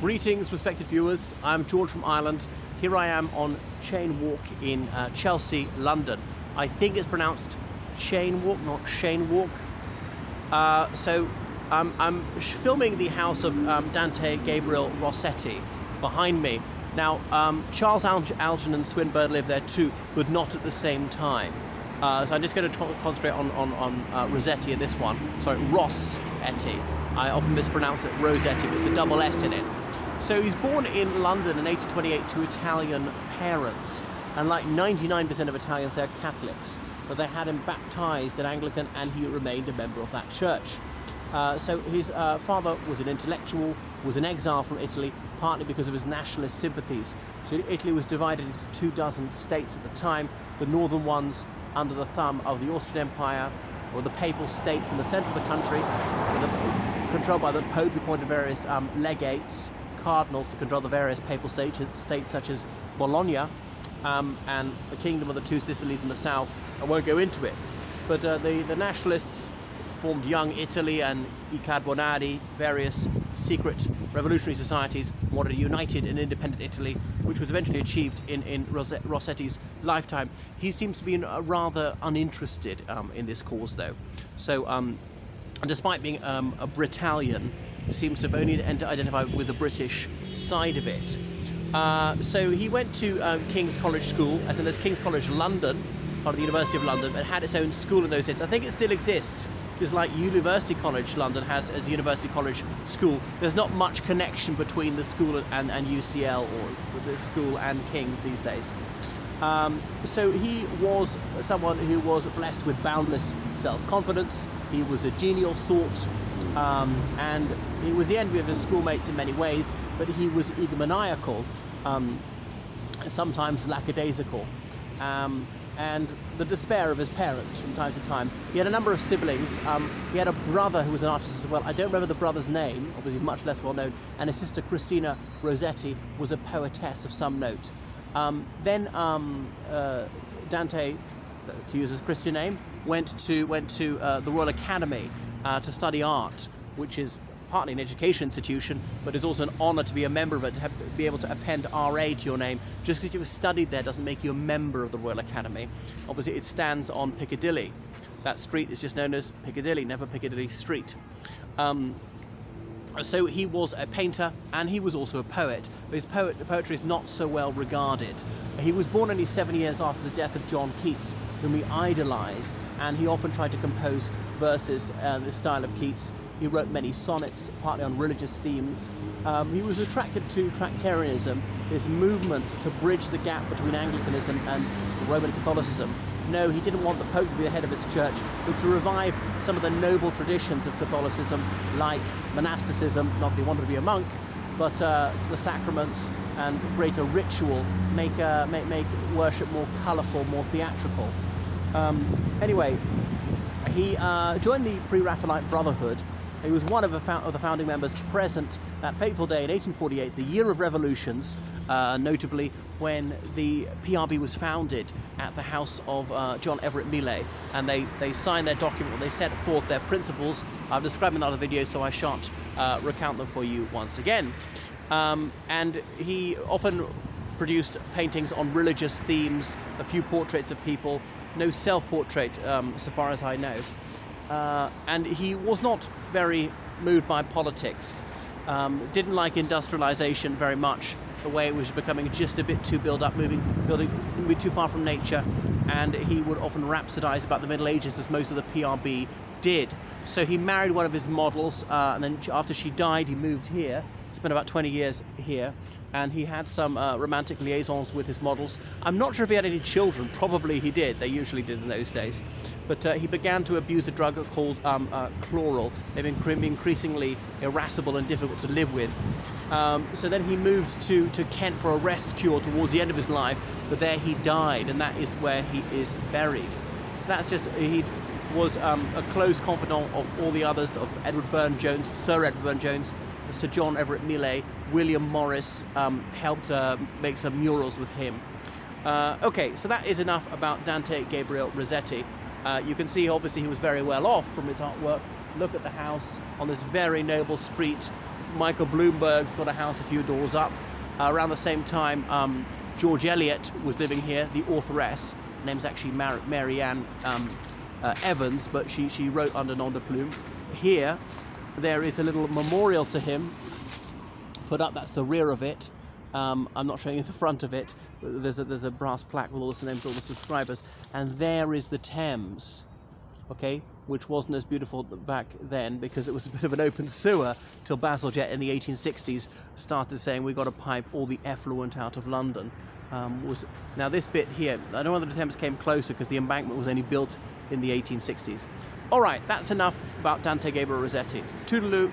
Greetings, respected viewers. I'm George from Ireland. Here I am on Chain Walk in Chelsea, London. I think it's pronounced Chain Walk, not Shane Walk. I'm filming the house of Dante, Gabriel, Rossetti behind me. Now, Charles Algernon Swinburne lived there too, but not at the same time. So I'm just going to concentrate on Rossetti in this one. Sorry, Rossetti. I often mispronounce it Rossetti, but it's a double S in it. So he's born in London in 1828 to Italian parents, and like 99% of Italians, they're Catholics, but they had him baptized in Anglican, and he remained a member of that church. So his father was an intellectual, was in exile from Italy, partly because of his nationalist sympathies. So Italy was divided into 24 states at the time, the northern ones under the thumb of the Austrian Empire, or the Papal States in the centre of the country, controlled by the Pope, who appointed various legates, cardinals, to control the various papal states such as Bologna, and the Kingdom of the Two Sicilies in the south. I won't go into it, but the nationalists formed Young Italy and I Carbonari, various secret revolutionary societies, wanted a united and independent Italy, which was eventually achieved in Rossetti's lifetime. He seems to be rather uninterested in this cause, though. So, despite being a Britalian, he seems to have only identified with the British side of it. So he went to King's College School, as in there's King's College London, part of the University of London, and had its own school in those days. I think it still exists, because like University College London has as University College School, there's not much connection between the school and UCL, or the school and King's these days. So he was someone who was blessed with boundless self-confidence. He was a genial sort, and he was the envy of his schoolmates in many ways, but he was egomaniacal, sometimes lackadaisical, and the despair of his parents from time to time. He had a number of siblings. He had a brother who was an artist as well. I don't remember the brother's name, obviously much less well known, and his sister Christina Rossetti was a poetess of some note. Then Dante, to use his Christian name, went to the Royal Academy to study art, which is partly an education institution, but it's also an honour to be a member of it, to be able to append RA to your name. Just because you've studied there doesn't make you a member of the Royal Academy. Obviously, it stands on Piccadilly. That street is just known as Piccadilly, never Piccadilly Street. So he was a painter, and he was also a poet. But his poetry is not so well regarded. He was born only 7 years after the death of John Keats, whom he idolised, and he often tried to compose verses in the style of Keats. He wrote many sonnets, partly on religious themes. He was attracted to Tractarianism, this movement to bridge the gap between Anglicanism and Roman Catholicism. No, he didn't want the Pope to be the head of his church, but to revive some of the noble traditions of Catholicism, like monasticism. Not that he wanted to be a monk, but the sacraments and greater ritual make worship more colourful, more theatrical. Anyway, he joined the Pre-Raphaelite Brotherhood. He was one of the founding members present that fateful day in 1848, the year of revolutions, notably when the PRB was founded at the house of John Everett Millais, and they signed their document, they set forth thetheir principles. I've described in another video, so I shan't recount them for you once again. And he often produced paintings on religious themes, a few portraits of people, no self-portrait so far as I know. And he was not very moved by politics, didn't like industrialization very much, the way it was becoming just a bit too built up, moving too far from nature, and he would often rhapsodize about the Middle Ages, as most of the PRB did. So he married one of his models, and then after she died, he moved here, spent about 20 years here, and he had some romantic liaisons with his models. I'm not sure if he had any children. Probably he did. They usually did in those days. But he began to abuse a drug called chloral. They've been increasingly irascible and difficult to live with. So then he moved to Kent for a rest cure towards the end of his life, but there he died, and that is where he is buried. So that's just, he was a close confidant of all the others, of Edward Burne-Jones, Sir Edward Burne-Jones, Sir John Everett Millais. William Morris helped make some murals with him. Okay, so that is enough about Dante Gabriel Rossetti. You can see obviously he was very well off from his artwork. Look at the house on this very noble street. Michael Bloomberg's got a house a few doors up. Around the same time, George Eliot was living here, the authoress. Her name's actually Mary Ann Evans, but she wrote under nom de plume. Here, there is a little memorial to him put up. That's the rear of it. I'm not showing you the front of it. There's a brass plaque with all the names of all the subscribers, and there is the Thames, okay, which wasn't as beautiful back then because it was a bit of an open sewer till Bazalgette in the 1860s started saying we've got to pipe all the effluent out of London. Now this bit here, I don't know whether the Thames came closer because the embankment was only built in the 1860s. All right, that's enough about Dante Gabriel Rossetti. Toodaloo.